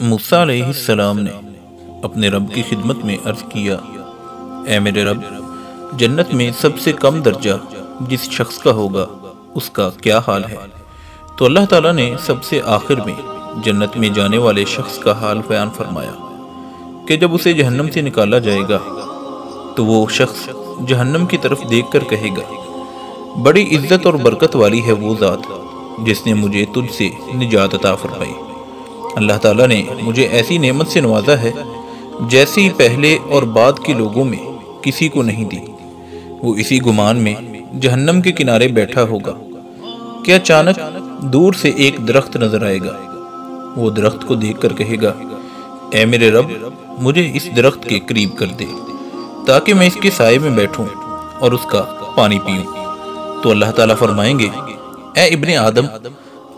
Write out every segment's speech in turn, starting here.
موسیٰ علیہ السلام نے اپنے رب کی خدمت میں عرض کیا، اے میرے رب، جنت میں سب سے کم درجہ جس شخص کا ہوگا اس کا کیا حال ہے؟ تو اللہ تعالیٰ نے سب سے آخر میں جنت میں جانے والے شخص کا حال بیان فرمایا کہ جب اسے جہنم سے نکالا جائے گا تو وہ شخص جہنم کی طرف دیکھ کر کہے گا، بڑی عزت اور برکت والی ہے وہ ذات جس نے مجھے تجھ سے نجات عطا فرمائی۔ اللہ تعالیٰ نے مجھے ایسی نعمت سے نوازا ہے جیسی پہلے اور بعد کے لوگوں میں کسی کو نہیں دی۔ وہ اسی گمان میں جہنم کے کنارے بیٹھا ہوگا کہ اچانک دور سے ایک درخت نظر آئے گا۔ وہ درخت کو دیکھ کر کہے گا، اے میرے رب، مجھے اس درخت کے قریب کر دے تاکہ میں اس کے سائے میں بیٹھوں اور اس کا پانی پیوں۔ تو اللہ تعالیٰ فرمائیں گے، اے ابن آدم،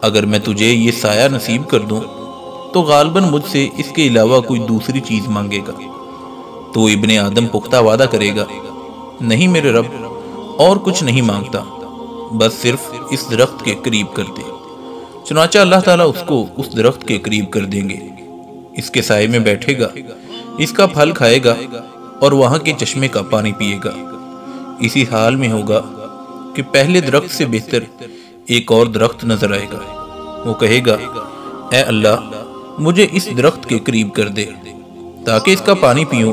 اگر میں تجھے یہ سایہ نصیب کر دوں تو غالباً مجھ سے اس کے علاوہ کوئی دوسری چیز مانگے گا۔ تو ابن آدم پختہ وعدہ کرے گا، نہیں میرے رب، اور کچھ نہیں مانگتا، بس صرف اس درخت کے قریب کر دے۔ چنانچہ اللہ تعالیٰ اس کو اس درخت کے قریب کر دیں گے، اس کے سائے میں بیٹھے گا، اس کا پھل کھائے گا اور وہاں کے چشمے کا پانی پیے گا۔ اسی حال میں ہوگا کہ پہلے درخت سے بہتر ایک اور درخت نظر آئے گا۔ وہ کہے گا، اے اللہ، مجھے اس درخت کے قریب کر دے تاکہ اس کا پانی پیوں،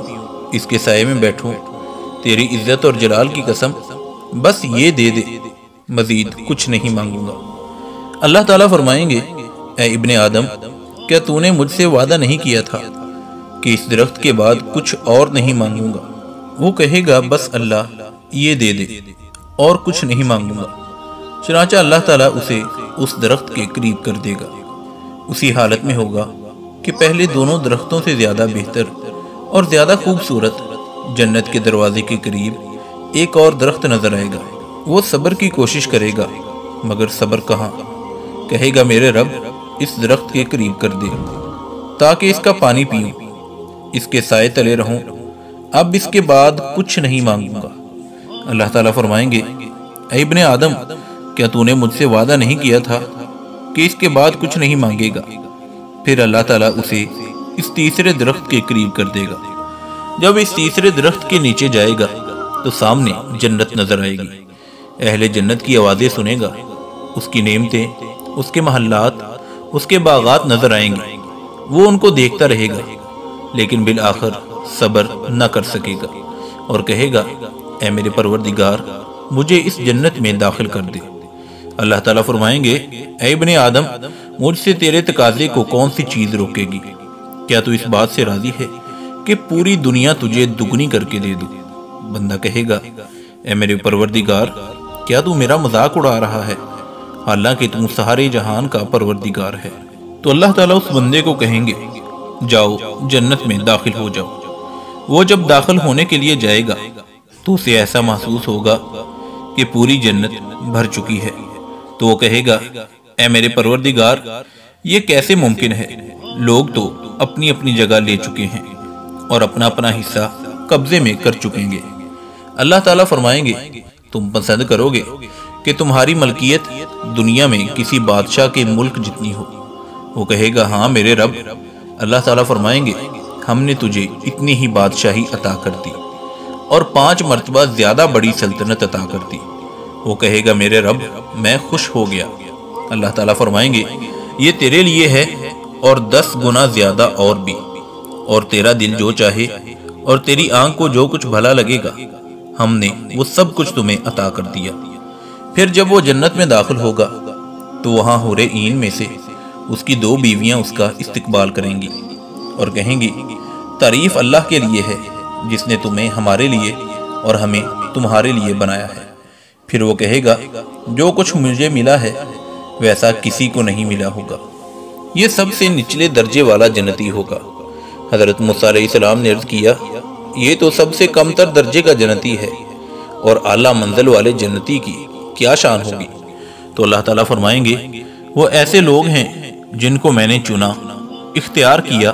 اس کے سائے میں بیٹھوں، تیری عزت اور جلال کی قسم، بس یہ دے دے، مزید کچھ نہیں مانگوں گا۔ اللہ تعالیٰ فرمائیں گے، اے ابن آدم، کیا تو نے مجھ سے وعدہ نہیں کیا تھا کہ اس درخت کے بعد کچھ اور نہیں مانگوں گا؟ وہ کہے گا، بس اللہ یہ دے دے، اور کچھ نہیں مانگوں گا۔ چنانچہ اللہ تعالیٰ اسے اس درخت کے قریب کر دے گا۔ اسی حالت میں ہوگا کہ پہلے دونوں درختوں سے زیادہ بہتر اور زیادہ خوبصورت جنت کے دروازے کے قریب ایک اور درخت نظر آئے گا۔ وہ صبر کی کوشش کرے گا، مگر صبر کہاں؟ کہے گا، میرے رب، اس درخت کے قریب کر دے تاکہ اس کا پانی پیوں، اس کے سائے تلے رہوں، اب اس کے بعد کچھ نہیں مانگوں گا۔ اللہ تعالیٰ فرمائیں گے، اے ابن آدم، کیا تو نے مجھ سے وعدہ نہیں کیا تھا کہ اس کے بعد کچھ نہیں مانگے گا؟ پھر اللہ تعالیٰ اسے اس تیسرے درخت کے قریب کر دے گا۔ جب اس تیسرے درخت کے نیچے جائے گا تو سامنے جنت نظر آئے گی۔ اہل جنت کی آوازیں سنے گا، اس کی نعمتیں، اس کے محلات، اس کے باغات نظر آئیں گے۔ وہ ان کو دیکھتا رہے گا لیکن بالآخر صبر نہ کر سکے گا اور کہے گا، اے میرے پروردگار، مجھے اس جنت میں داخل کر دے۔ اللہ تعالیٰ فرمائیں گے، اے ابن آدم، مجھ سے تیرے تقاضے کو کون سی چیز روکے گی؟ کیا تو اس بات سے راضی ہے کہ پوری دنیا تجھے دگنی کر کے دے دوں؟ بندہ کہے گا، اے میرے پروردگار، کیا تو میرا مذاق اڑا رہا ہے؟ حالانکہ تم سارے جہان کا پروردگار ہے۔ تو اللہ تعالیٰ اس بندے کو کہیں گے، جاؤ جنت میں داخل ہو جاؤ۔ وہ جب داخل ہونے کے لیے جائے گا تو اسے ایسا محسوس ہوگا کہ پوری جنت بھر چکی ہے۔ تو وہ کہے گا، اے میرے پروردگار، یہ کیسے ممکن ہے؟ لوگ تو اپنی اپنی جگہ لے چکے ہیں اور اپنا اپنا حصہ قبضے میں کر چکیں گے۔ اللہ تعالیٰ فرمائیں گے، تم پسند کرو گے کہ تمہاری ملکیت دنیا میں کسی بادشاہ کے ملک جتنی ہو؟ وہ کہے گا، ہاں میرے رب۔ اللہ تعالیٰ فرمائیں گے، ہم نے تجھے اتنی ہی بادشاہی عطا کر دی اور 5 مرتبہ زیادہ بڑی سلطنت عطا کر دی۔ وہ کہے گا، میرے رب، میں خوش ہو گیا۔ اللہ تعالیٰ فرمائیں گے، یہ تیرے لیے ہے اور 10 گنا زیادہ اور بھی، اور تیرا دل جو چاہے اور تیری آنکھ کو جو کچھ بھلا لگے گا، ہم نے وہ سب کچھ تمہیں عطا کر دیا۔ پھر جب وہ جنت میں داخل ہوگا تو وہاں حور عین میں سے اس کی 2 بیویاں اس کا استقبال کریں گی اور کہیں گی، تعریف اللہ کے لیے ہے جس نے تمہیں ہمارے لیے اور ہمیں تمہارے لیے بنایا ہے۔ پھر وہ کہے گا، جو کچھ مجھے ملا ہے ویسا کسی کو نہیں ملا ہوگا، یہ سب سے نچلے درجے والا جنتی ہوگا۔ حضرت موسیٰ علیہ السلام نے عرض کیا، یہ تو سب سے کم تر درجے کا جنتی ہے، اور اعلیٰ منزل والے جنتی کی کیا شان ہوگی؟ تو اللہ تعالیٰ فرمائیں گے، وہ ایسے لوگ ہیں جن کو میں نے چنا، اختیار کیا،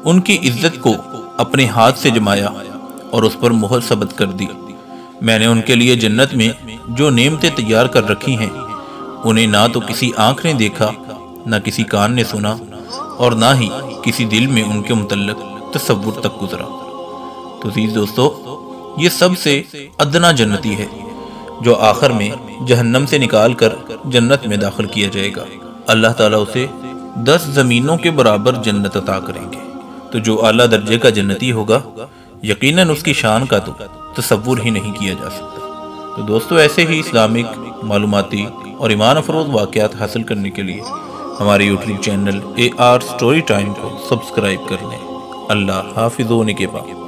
ان کی عزت کو اپنے ہاتھ سے جمایا اور اس پر مہر ثبت کر دی۔ میں نے ان کے لیے جنت میں جو نعمتیں تیار کر رکھی ہیں، انہیں نہ تو کسی آنکھ نے دیکھا، نہ کسی کان نے سنا، اور نہ ہی کسی دل میں ان کے متعلق تصور تک گزرا۔ تو عزیز دوستو، یہ سب سے ادنا جنتی ہے جو آخر میں جہنم سے نکال کر جنت میں داخل کیا جائے گا۔ اللہ تعالیٰ اسے 10 زمینوں کے برابر جنت عطا کریں گے۔ تو جو اعلیٰ درجے کا جنتی ہوگا، یقیناً اس کی شان کا تو تصور ہی نہیں کیا جا سکتا۔ تو دوستو، ایسے ہی اسلامک، معلوماتی اور ایمان افروز واقعات حاصل کرنے کے لیے ہمارے YouTube channel AR story time کو سبسکرائب کر لیں۔ اللہ حافظ و نگہباں۔